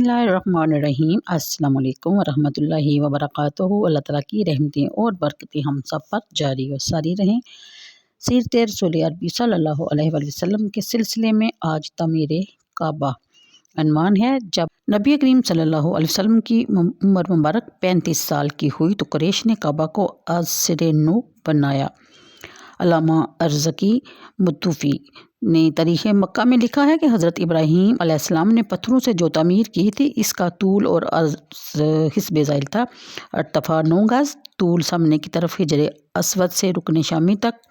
اللہ الرحمن الرحیم۔ السلام علیکم ورحمۃ اللہ وبرکاتہ۔ اللہ تعالیٰ کی رحمتیں اور برکتیں ہم سب پر جاری و ساری رہیں۔ سیرت رسول عربی صلی اللہ علیہ وآلہ وسلم کے سلسلے میں آج تعمیر کعبہ عنوان ہے۔ جب نبی کریم صلی اللہ علیہ وسلم کی عمر مبارک 35 سال کی ہوئی تو قریش نے کعبہ کو از سر نو بنایا۔ علامہ ارزقی متوفی نے تاریخ مکہ میں لکھا ہے کہ حضرت ابراہیم علیہ السلام نے پتھروں سے جو تعمیر کی تھی، اس کا طول اور عرض حسب ذیل تھا۔ ارتفاع 9 گز، طول سامنے کی طرف حجر اسود سے رکن شامی تک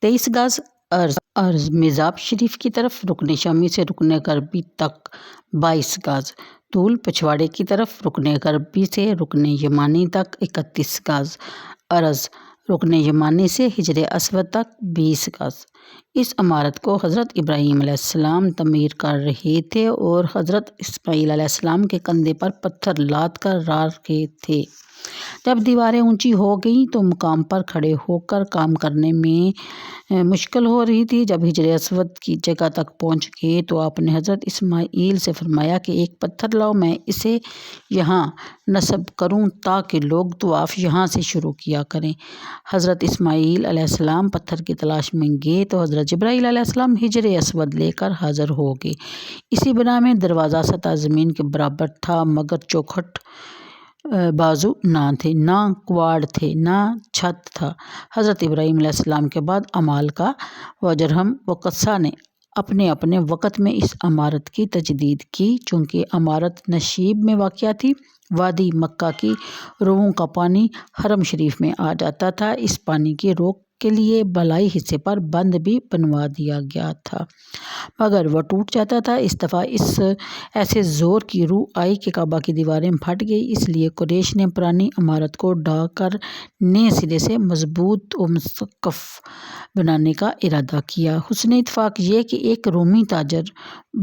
23 گز، عرض محراب شریف کی طرف رکن شامی سے رکن غربی تک 22 گز، طول پچھواڑے کی طرف رکن غربی سے رکن یمانی تک 31 گز، عرض رکن یمانی سے حجر اسود تک 20 گز۔ اس عمارت کو حضرت ابراہیم علیہ السلام تعمیر کر رہے تھے اور حضرت اسماعیل علیہ السلام کے کندھے پر پتھر لاد کر رہے تھے۔ جب دیواریں اونچی ہو گئیں تو مقام پر کھڑے ہو کر کام کرنے میں مشکل ہو رہی تھی۔ جب حجر اسود کی جگہ تک پہنچ گئے تو آپ نے حضرت اسماعیل سے فرمایا کہ ایک پتھر لاؤ، میں اسے یہاں نصب کروں تاکہ لوگ طواف یہاں سے شروع کیا کریں۔ حضرت اسماعیل علیہ السلام پتھر کی تلاش میں گئے تو حضرت جبرائیل علیہ السلام حجر اسود لے کر حاضر ہو گئے۔ اسی بنا میں دروازہ سطح زمین کے برابر تھا، مگر چوکھٹ بازو نہ تھے، نہ کواڑ تھے، نہ چھت تھا۔ حضرت ابراہیم علیہ السلام کے بعد عمالقہ و جرہم و قصہ نے اپنے اپنے وقت میں اس عمارت کی تجدید کی۔ چونکہ عمارت نشیب میں واقع تھی، وادی مکہ کی روؤں کا پانی حرم شریف میں آ جاتا تھا۔ اس پانی کی روک کے لیے بالائی حصے پر بند بھی بنوا دیا گیا تھا، مگر وہ ٹوٹ جاتا تھا۔ اس دفعہ اس ایسے زور کی روح آئی کہ کعبہ کی دیواریں پھٹ گئی۔ اس لیے قریش نے پرانی عمارت کو ڈھا کر نئے سرے سے مضبوط و مسقف بنانے کا ارادہ کیا۔ حسن اتفاق یہ کہ ایک رومی تاجر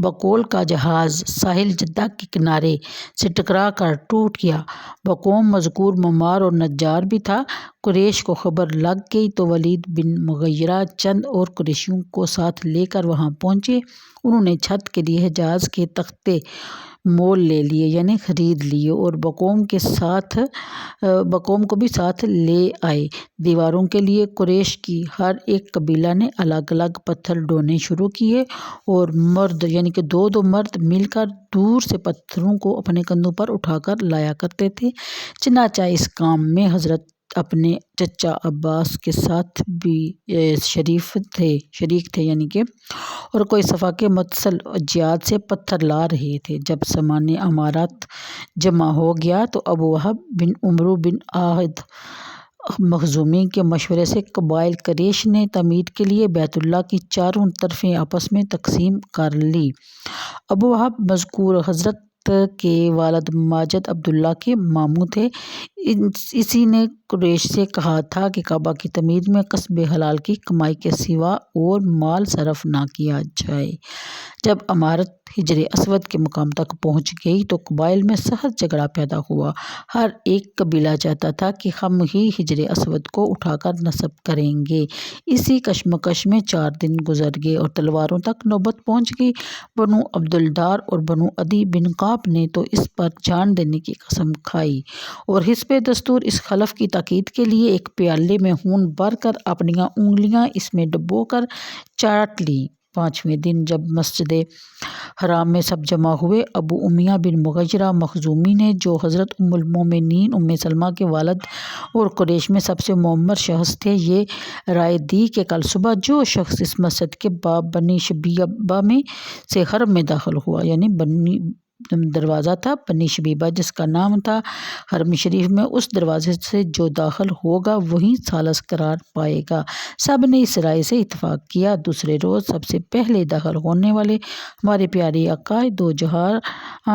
بقول کا جہاز ساحل جدہ کے کنارے سے ٹکرا کر ٹوٹ گیا۔ بقوم مذکور معمار اور نجار بھی تھا۔ قریش کو خبر لگ گئی تو ولید بن مغیرہ چند اور قریشیوں کو ساتھ لے کر وہاں پہنچے۔ انہوں نے چھت کے لیے حجاز کے تختے مول لے لیے، یعنی خرید لیے، اور بقوم کو بھی ساتھ لے آئے۔ دیواروں کے لیے قریش کی ہر ایک قبیلہ نے الگ الگ پتھر ڈھونے شروع کیے اور مرد یعنی کہ 2 مرد مل کر دور سے پتھروں کو اپنے کندھوں پر اٹھا کر لایا کرتے تھے۔ چنانچہ اس کام میں حضرت اپنے چچا عباس کے ساتھ بھی شریک تھے یعنی کہ اور کوئی صفا کے متصل اجیاد سے پتھر لا رہے تھے۔ جب سامان عمارت جمع ہو گیا تو ابو وہب بن عمرو بن عہد مخزومی کے مشورے سے قبائل قریش نے تعمیر کے لیے بیت اللہ کی چاروں طرفیں آپس میں تقسیم کر لی۔ ابو وہب مذکور حضرت کے والد ماجد عبداللہ کے ماموں تھے۔ اسی نے قریش سے کہا تھا کہ کعبہ کی تعمیر میں کسب حلال کی کمائی کے سوا اور مال صرف نہ کیا جائے۔ جب عمارت حجر اسود کے مقام تک پہنچ گئی تو قبائل میں سخت جھگڑا پیدا ہوا۔ ہر ایک قبیلہ چاہتا تھا کہ ہم ہی حجر اسود کو اٹھا کر نصب کریں گے۔ اسی کشمکش میں 4 دن گزر گئے اور تلواروں تک نوبت پہنچ گئی۔ بنو عبدالدار اور بنو عدی بن کعب نے تو اس پر جان دینے کی قسم کھائی اور حسب دستور اس حلف کی تاکید کے لیے ایک پیالے میں خون بھر کر اپنی انگلیاں اس میں ڈبو کر چاٹ لیں۔ 5ویں دن جب مسجد حرام میں سب جمع ہوئے، ابو امیہ بن مغیرہ مخزومی نے، جو حضرت ام المومنین ام سلمہ کے والد اور قریش میں سب سے معمر شخص تھے، یہ رائے دی کہ کل صبح جو شخص اس مسجد کے باب بنی شبیبہ میں سے حرم میں داخل ہوا، یعنی دروازہ تھا بنی شبیبہ جس کا نام تھا حرم شریف میں، اس دروازے سے جو داخل ہوگا وہی ثالث قرار پائے گا۔ سب نے اس رائے سے اتفاق کیا۔ دوسرے روز سب سے پہلے داخل ہونے والے ہمارے پیارے آقا دو جہاں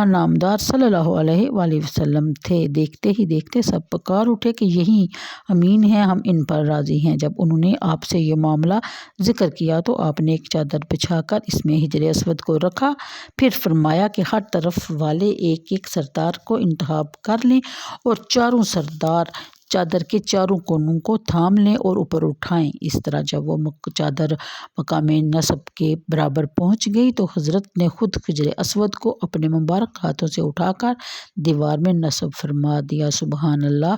نامدار صلی اللہ علیہ وآلہ وسلم تھے۔ دیکھتے ہی دیکھتے سب پکار اٹھے کہ یہی امین ہیں، ہم ان پر راضی ہیں۔ جب انہوں نے آپ سے یہ معاملہ ذکر کیا تو آپ نے ایک چادر بچھا کر اس میں حجر اسود کو رکھا، پھر فرمایا کہ ہر طرف والے ایک ایک سردار کو انتخاب کر لیں اور چاروں سردار چادر کے چاروں کونوں کو تھام لیں اور اوپر اٹھائیں۔ اس طرح جب وہ چادر مقام نصب کے برابر پہنچ گئی تو حضرت نے خود حجر اسود کو اپنے مبارک ہاتھوں سے اٹھا کر دیوار میں نصب فرما دیا۔ سبحان اللہ،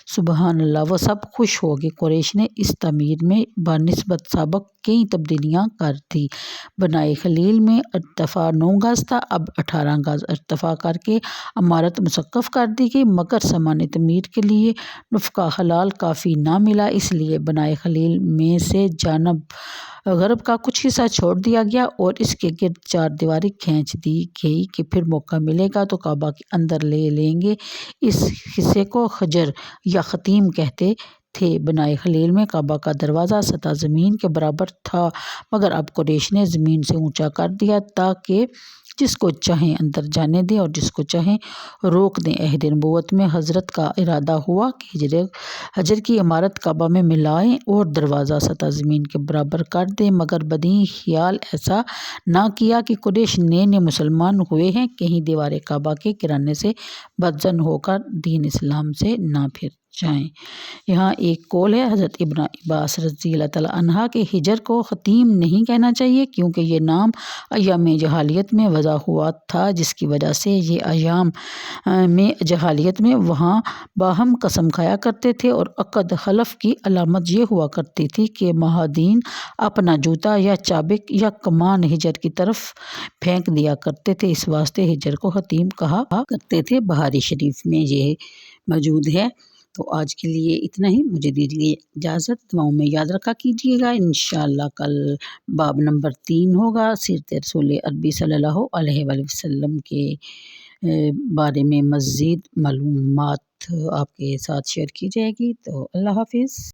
سبحان اللہ۔ وہ سب خوش ہو گئے۔ قریش نے اس تعمیر میں بنسبت سابق کئی تبدیلیاں کر دی۔ بنائے خلیل میں ارتفاع 9 گز تھا، اب 18 گز ارتفاع کر کے عمارت مسقف کر دی گئی، مگر سامان تعمیر کے لیے نفقہ حلال کافی نہ ملا، اس لیے بنائے خلیل میں سے جانب غرب کا کچھ حصہ چھوڑ دیا گیا اور اس کے گرد 4 دیواریں کھینچ دی گئی کہ پھر موقع ملے گا تو کعبہ کے اندر لے لیں گے۔ اس حصے کو حجر یا خطیم کہتے تھے۔ بنائے خلیل میں کعبہ کا دروازہ سطح زمین کے برابر تھا، مگر اب قریش نے زمین سے اونچا کر دیا تاکہ جس کو چاہیں اندر جانے دیں اور جس کو چاہیں روک دیں۔ عہد نبوت میں حضرت کا ارادہ ہوا کہ حجر کی عمارت کعبہ میں ملائیں اور دروازہ سطح زمین کے برابر کر دیں، مگر بدی خیال ایسا نہ کیا کہ قریش نئے نئے مسلمان ہوئے ہیں، کہیں دیوار کعبہ کے گرانے سے بدظن ہو کر دین اسلام سے نہ پھر جائیں۔ یہاں ایک قول ہے حضرت ابن عباس رضی اللہ تعالیٰ عنہ کہ حجر کو خطیم نہیں کہنا چاہیے کیونکہ یہ نام ایام جاہلیت میں وضع ہوا تھا، جس کی وجہ سے یہ ایام میں جاہلیت میں وہاں باہم قسم کھایا کرتے تھے اور عقد حلف کی علامت یہ ہوا کرتی تھی کہ مہادین اپنا جوتا یا چابک یا کمان حجر کی طرف پھینک دیا کرتے تھے، اس واسطے حجر کو خطیم کہا کرتے تھے۔ بخاری شریف میں یہ موجود ہے۔ تو آج کے لیے اتنا ہی، مجھے دیجیے اجازت، دعاؤں میں یاد رکھا کیجیے گا۔ انشاءاللہ کل باب نمبر 3 ہوگا، سیرت رسول عربی صلی اللہ علیہ وآلہ وسلم کے بارے میں مزید معلومات آپ کے ساتھ شیئر کی جائے گی۔ تو اللہ حافظ۔